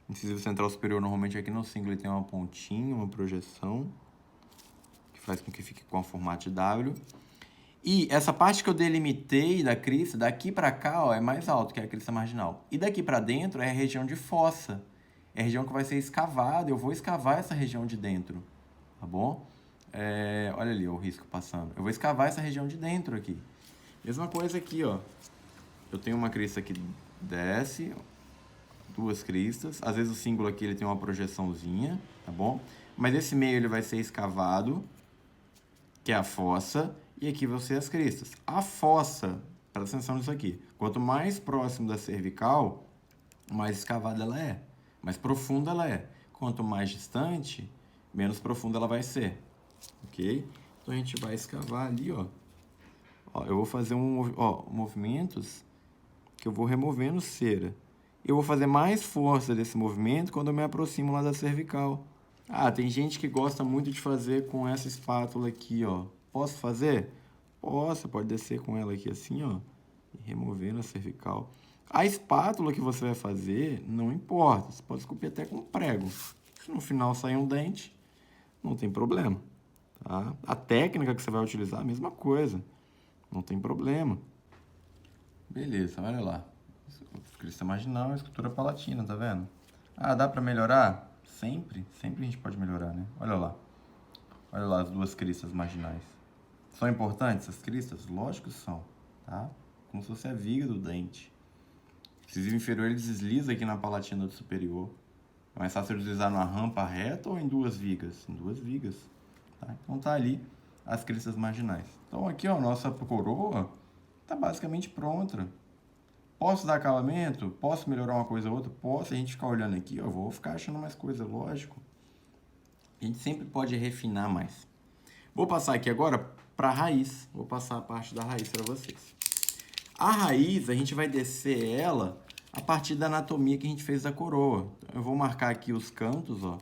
Incisivo central superior, normalmente aqui no símbolo ele tem uma pontinha, uma projeção, que faz com que fique com o formato de W. E essa parte que eu delimitei da crista, daqui para cá, ó, é mais alto, que é a crista marginal. E daqui para dentro é a região de fossa. É a região que vai ser escavada, eu vou escavar essa região de dentro, tá bom? Olha ali ó, o risco passando. Eu vou escavar essa região de dentro aqui. Mesma coisa aqui, ó. Eu tenho uma crista que desce, duas cristas. Às vezes o símbolo aqui ele tem uma projeçãozinha, tá bom? Mas esse meio ele vai ser escavado, que é a fossa, e aqui vão ser as cristas. A fossa, presta atenção nisso aqui, quanto mais próximo da cervical, mais escavada ela é, mais profunda ela é. Quanto mais distante, menos profunda ela vai ser, ok? Então a gente vai escavar ali, ó. Ó, eu vou fazer movimentos que eu vou removendo cera. Eu vou fazer mais força desse movimento quando eu me aproximo lá da cervical. Ah, tem gente que gosta muito de fazer com essa espátula aqui, ó. Posso fazer? Posso, pode descer com ela aqui assim, ó. E remover na cervical. A espátula que você vai fazer, não importa. Você pode esculpir até com prego. Se no final sair um dente, não tem problema. Tá? A técnica que você vai utilizar, a mesma coisa. Não tem problema. Beleza, olha lá. Crista marginal, escultura palatina, tá vendo? Ah, dá pra melhorar? Sempre a gente pode melhorar, né? Olha lá as duas cristas marginais. São importantes essas cristas? Lógico que são, tá? Como se fosse a viga do dente. O incisivo inferior ele desliza aqui na palatina do superior. É mais fácil deslizar numa rampa reta ou em duas vigas? Em duas vigas, tá? Então tá ali as cristas marginais. Então aqui, ó, nossa coroa tá basicamente pronta. Posso dar acabamento? Posso melhorar uma coisa ou outra? Posso. A gente ficar olhando aqui, eu vou ficar achando mais coisa, lógico. A gente sempre pode refinar mais. Vou passar aqui agora para a raiz. Vou passar a parte da raiz para vocês. A raiz, a gente vai descer ela a partir da anatomia que a gente fez da coroa. Eu vou marcar aqui os cantos, ó,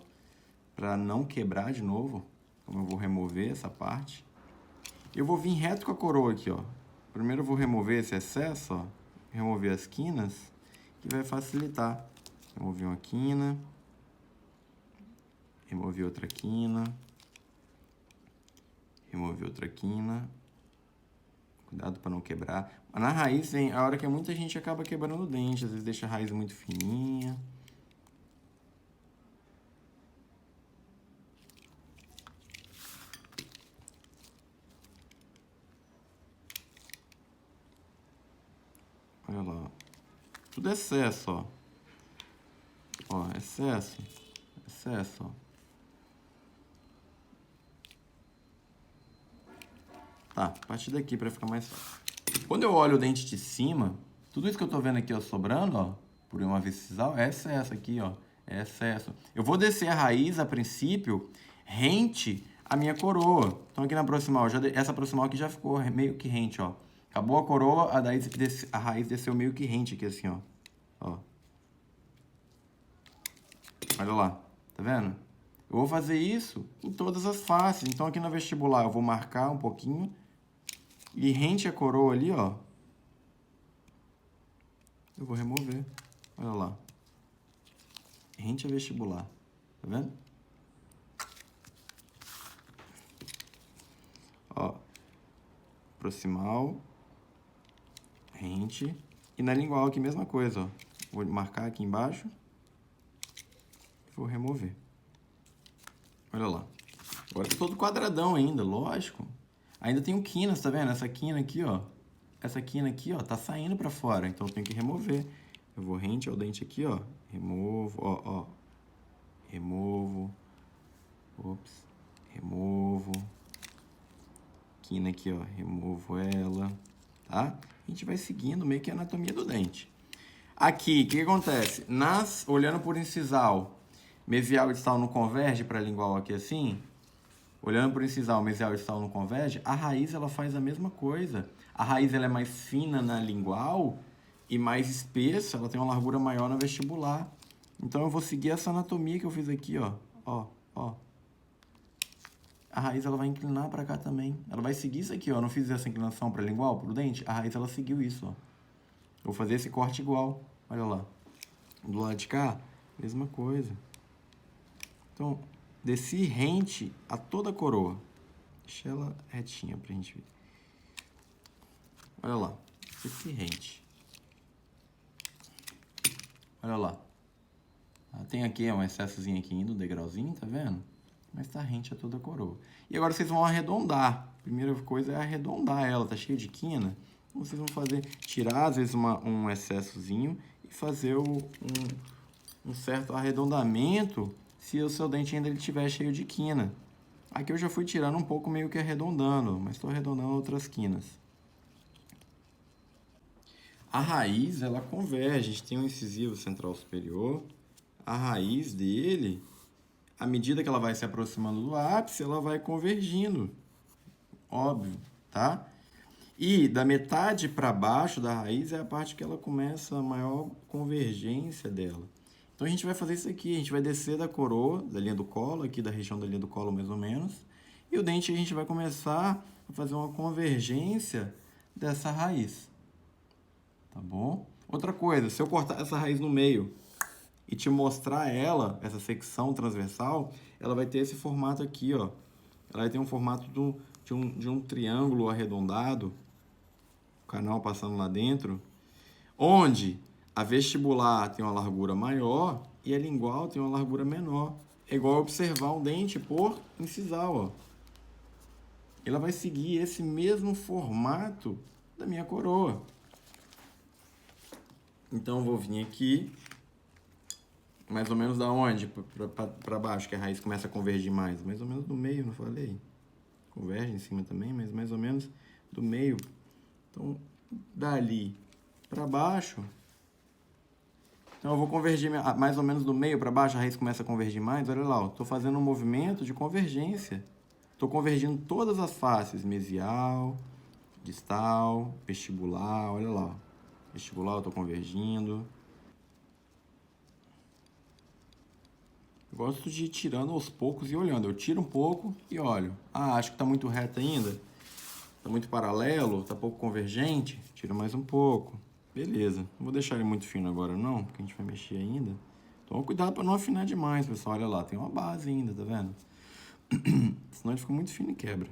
para não quebrar de novo. Como eu vou remover essa parte. Eu vou vir reto com a coroa aqui, ó. Primeiro eu vou remover esse excesso, ó. Remover as quinas, que vai facilitar. Removi uma quina. Removi outra quina. Removi outra quina. Cuidado para não quebrar. Mas na raiz, vem a hora que muita gente acaba quebrando o dente. Às vezes deixa a raiz muito fininha. Olha lá. Tudo excesso, ó. Ó, excesso. Excesso, ó. Tá, a partir daqui para ficar mais fácil. Quando eu olho o dente de cima, tudo isso que eu tô vendo aqui, ó, sobrando, ó, por uma vez sisal, é excesso aqui, ó. É excesso. Eu vou descer a raiz, a princípio, rente a minha coroa. Então aqui na proximal, essa proximal aqui já ficou meio que rente, ó. Acabou a coroa, a raiz desceu meio que rente aqui, assim, ó. Ó. Olha lá, tá vendo? Eu vou fazer isso em todas as faces. Então aqui no vestibular eu vou marcar um pouquinho e rente a coroa ali, ó. Eu vou remover. Olha lá. Rente a vestibular. Tá vendo? Ó. Proximal. Rente. E na lingual aqui, mesma coisa, ó. Vou marcar aqui embaixo. Vou remover. Olha lá. Agora tá todo quadradão ainda, lógico. Ainda tem quinas, tá vendo? Essa quina aqui, ó. Essa quina aqui, ó, tá saindo pra fora. Então eu tenho que remover. Eu vou rente ao dente aqui, ó. Removo, ó. Removo. Ops. Removo. Quina aqui, ó. Removo ela. Tá? A gente vai seguindo meio que a anatomia do dente. Aqui, o que acontece? Olhando por incisal, mesial e distal não converge para lingual aqui assim? Olhando por incisal, mesial e distal não converge? A raiz, ela faz a mesma coisa. A raiz, ela é mais fina na lingual e mais espessa, ela tem uma largura maior na vestibular. Então, eu vou seguir essa anatomia que eu fiz aqui, ó. Ó. A raiz, ela vai inclinar para cá também. Ela vai seguir isso aqui, ó. Eu não fiz essa inclinação para lingual, pro dente? A raiz, ela seguiu isso, ó. Vou fazer esse corte igual. Olha lá. Do lado de cá, mesma coisa. Então, desci rente a toda a coroa. Deixa ela retinha pra gente ver. Olha lá. Desci rente. Olha lá. Tem aqui um excessozinho aqui indo, um degrauzinho, tá vendo? Mas tá rente a toda a coroa. E agora vocês vão arredondar. A primeira coisa é arredondar ela. Tá cheia de quina. Então, vocês vão tirar às vezes um excessozinho e fazer um certo arredondamento se o seu dente ainda estiver cheio de quina. Aqui eu já fui tirando um pouco meio que arredondando, mas estou arredondando outras quinas. A raiz, ela converge. A gente tem um incisivo central superior. A raiz dele, à medida que ela vai se aproximando do ápice, ela vai convergindo. Óbvio, tá? E da metade para baixo da raiz é a parte que ela começa a maior convergência dela. Então a gente vai fazer isso aqui, a gente vai descer da coroa, da linha do colo, aqui da região da linha do colo mais ou menos, e o dente a gente vai começar a fazer uma convergência dessa raiz. Tá bom? Outra coisa, se eu cortar essa raiz no meio e te mostrar ela, essa secção transversal, ela vai ter esse formato aqui, ó. Ela vai ter um formato de um triângulo arredondado, o canal passando lá dentro, onde a vestibular tem uma largura maior e a lingual tem uma largura menor. É igual observar um dente por incisal, ó. Ela vai seguir esse mesmo formato da minha coroa. Então, eu vou vir aqui, mais ou menos da onde? Para baixo, que a raiz começa a convergir mais. Mais ou menos do meio, não falei? Converge em cima também, mas mais ou menos do meio. Então, dali para baixo. Então, eu vou convergir mais ou menos do meio para baixo, a raiz começa a convergir mais. Olha lá, estou fazendo um movimento de convergência. Estou convergindo todas as faces, mesial, distal, vestibular, olha lá. Vestibular eu estou convergindo. Gosto de ir tirando aos poucos e olhando. Eu tiro um pouco e olho. Ah, acho que está muito reto ainda. Está muito paralelo, está pouco convergente. Tira mais um pouco. Beleza. Não vou deixar ele muito fino agora não, porque a gente vai mexer ainda. Toma cuidado para não afinar demais, pessoal. Olha lá, tem uma base ainda, tá vendo? Senão ele fica muito fino e quebra.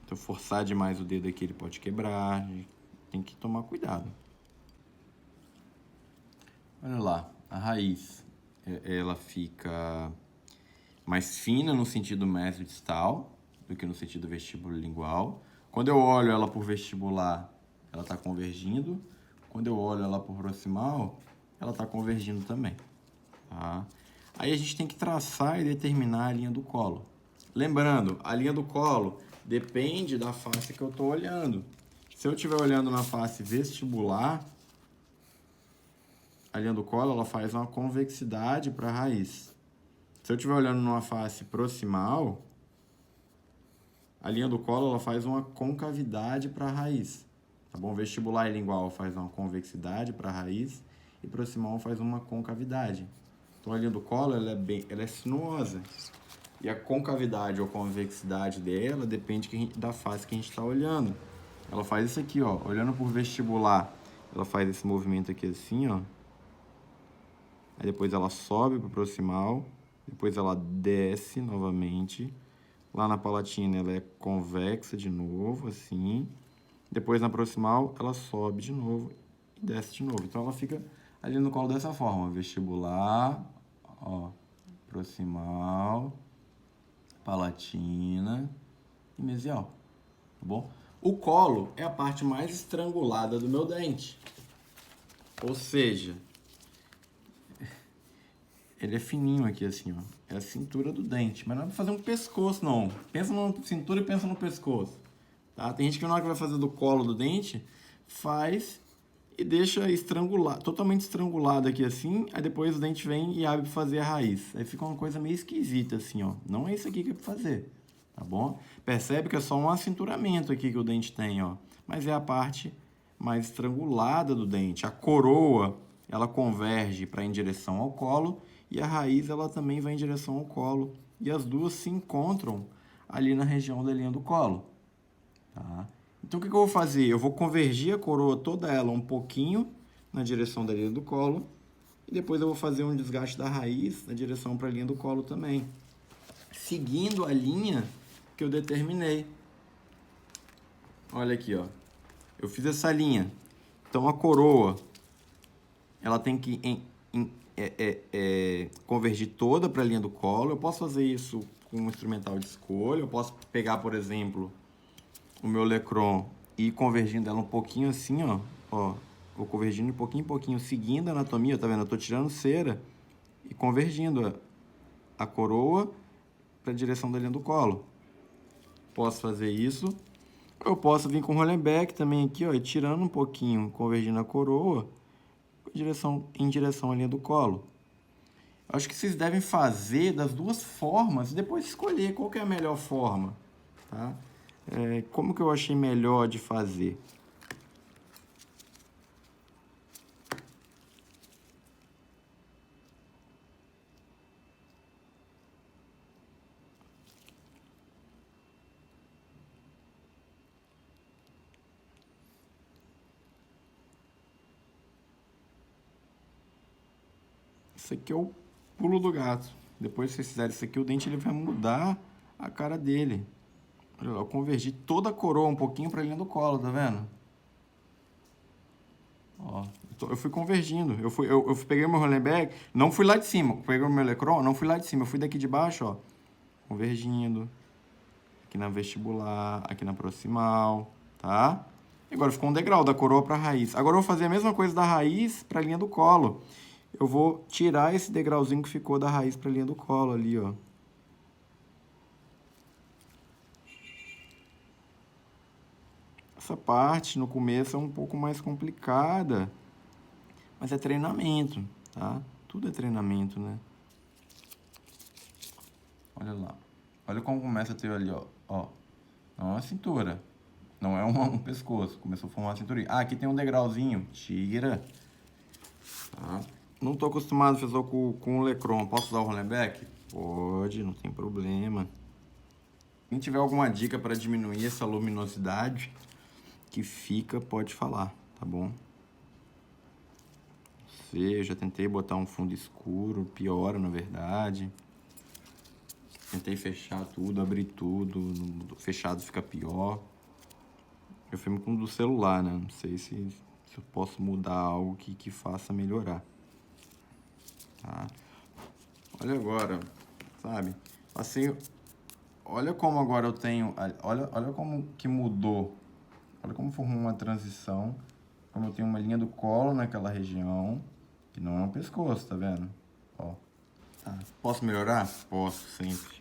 Então, forçar demais o dedo aqui, ele pode quebrar. Tem que tomar cuidado. Olha lá, a raiz. Ela fica mais fina no sentido mesodistal do que no sentido vestibulolingual. Quando eu olho ela por vestibular, ela está convergindo. Quando eu olho ela por proximal, ela está convergindo também. Tá? Aí a gente tem que traçar e determinar a linha do colo. Lembrando, a linha do colo depende da face que eu estou olhando. Se eu estiver olhando na face vestibular, a linha do colo ela faz uma convexidade para a raiz. Se eu estiver olhando numa face proximal, a linha do colo ela faz uma concavidade para a raiz. Tá bom? Vestibular e lingual faz uma convexidade para a raiz e proximal faz uma concavidade. Então a linha do colo ela é sinuosa. E a concavidade ou convexidade dela depende da face que a gente está olhando. Ela faz isso aqui, ó. Olhando por vestibular, ela faz esse movimento aqui assim, ó. Aí depois ela sobe para o proximal, depois ela desce novamente. Lá na palatina ela é convexa de novo, assim. Depois na proximal ela sobe de novo e desce de novo. Então ela fica ali no colo dessa forma, vestibular, ó, proximal, palatina e mesial, tá bom? O colo é a parte mais estrangulada do meu dente. Ou seja, ele é fininho aqui assim, ó. É a cintura do dente. Mas não é pra fazer um pescoço, não. Pensa na cintura e pensa no pescoço. Tá? Tem gente que na hora que vai fazer do colo do dente, faz e deixa estrangular, totalmente estrangulado aqui assim, aí depois o dente vem e abre para fazer a raiz. Aí fica uma coisa meio esquisita assim, ó. Não é isso aqui que é para fazer, tá bom? Percebe que é só um acinturamento aqui que o dente tem, ó. Mas é a parte mais estrangulada do dente. A coroa, ela converge para em direção ao colo e a raiz ela também vai em direção ao colo. E as duas se encontram ali na região da linha do colo, tá? Então, o que eu vou fazer? Eu vou convergir a coroa toda ela um pouquinho na direção da linha do colo e depois eu vou fazer um desgaste da raiz na direção para a linha do colo também, seguindo a linha que eu determinei. Olha aqui, ó. Eu fiz essa linha. Então, a coroa, ela tem que convergir toda para a linha do colo. Eu posso fazer isso com um instrumental de escolha. Eu posso pegar, por exemplo, o meu Lecron e ir convergindo ela um pouquinho assim, ó. Ó, vou convergindo de pouquinho em pouquinho, seguindo a anatomia, tá vendo? Eu tô tirando cera e convergindo a coroa para a direção da linha do colo. Posso fazer isso. Eu posso vir com o Rollenbeck também aqui, ó, e tirando um pouquinho, convergindo a coroa em direção à linha do colo. Acho que vocês devem fazer das duas formas e depois escolher qual que é a melhor forma, tá? Como que eu achei melhor de fazer? Isso aqui é o pulo do gato. Depois que vocês fizerem isso aqui, o dente ele vai mudar a cara dele. Olha lá, eu convergi toda a coroa um pouquinho para a linha do colo, tá vendo? Ó, eu fui convergindo. Eu peguei meu Rollenbeck, não fui lá de cima. Peguei o meu Lecron, não fui lá de cima. Eu fui daqui de baixo, ó. Convergindo. Aqui na vestibular, aqui na proximal, tá? E agora ficou um degrau da coroa para a raiz. Agora eu vou fazer a mesma coisa da raiz para a linha do colo. Eu vou tirar esse degrauzinho que ficou da raiz para a linha do colo ali, ó. Essa parte no começo é um pouco mais complicada, mas é treinamento, tá? Tudo é treinamento, né? Olha lá. Olha como começa a ter ali, ó. Ó. Não é uma cintura. Não é um pescoço. Começou a formar uma cinturinha. Ah, aqui tem um degrauzinho. Tira. Tá? Não tô acostumado a fazer com o Lecron. Posso usar o Rollenbeck? Pode, não tem problema. Quem tiver alguma dica para diminuir essa luminosidade que fica, pode falar, tá bom? Eu já tentei botar um fundo escuro, piora na verdade. Tentei fechar tudo, abrir tudo, fechado fica pior. Eu filmo com o do celular, né? Não sei se eu posso mudar algo que faça melhorar. Tá? Olha agora, sabe? Assim, olha como agora eu tenho... Olha como que mudou. Olha como formou uma transição. Como eu tenho uma linha do colo naquela região, que não é um pescoço, tá vendo? Ó. Tá. Posso melhorar? Posso, sempre.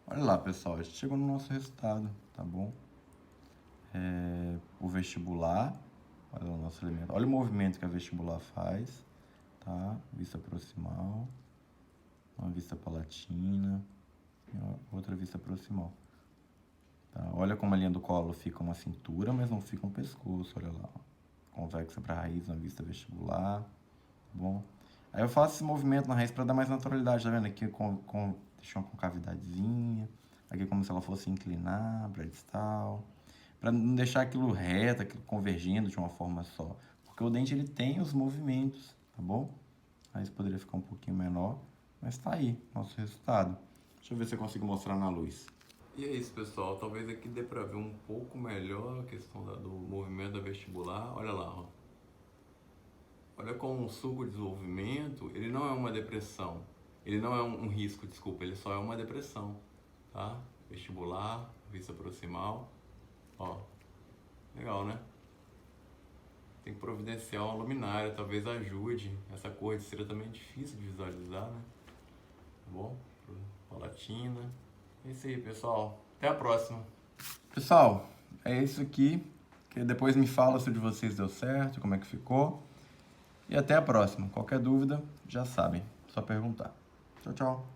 Olha lá, pessoal, a gente chegou no nosso resultado, tá bom? O vestibular, olha o nosso elemento. Olha o movimento que a vestibular faz, tá? Vista proximal, uma vista palatina, e outra vista proximal. Tá? Olha como a linha do colo fica uma cintura, mas não fica um pescoço, olha lá. Ó. Convexa para a raiz na vista vestibular, tá bom? Aí eu faço esse movimento na raiz para dar mais naturalidade, tá vendo? Aqui deixa uma concavidadezinha, aqui como se ela fosse inclinar para distal, para não deixar aquilo reto, aquilo convergindo de uma forma só. Porque o dente ele tem os movimentos, tá bom? A raiz poderia ficar um pouquinho menor, mas tá aí, nosso resultado. Deixa eu ver se eu consigo mostrar na luz. E é isso, pessoal. Talvez aqui dê para ver um pouco melhor a questão do movimento da vestibular. Olha lá, ó. Olha como um subdesenvolvimento, ele não é uma depressão. Ele não é um risco, desculpa, ele só é uma depressão, tá? Vestibular, vista proximal, ó. Legal, né? Tem que providenciar uma luminária, talvez ajude. Essa cor de cera também é difícil de visualizar, né? Tá bom? Palatina. É isso aí, pessoal. Até a próxima. Pessoal, é isso aqui Que depois me fala se o de vocês deu certo, como é que ficou. E até a próxima. Qualquer dúvida, já sabem, só perguntar. Tchau, tchau.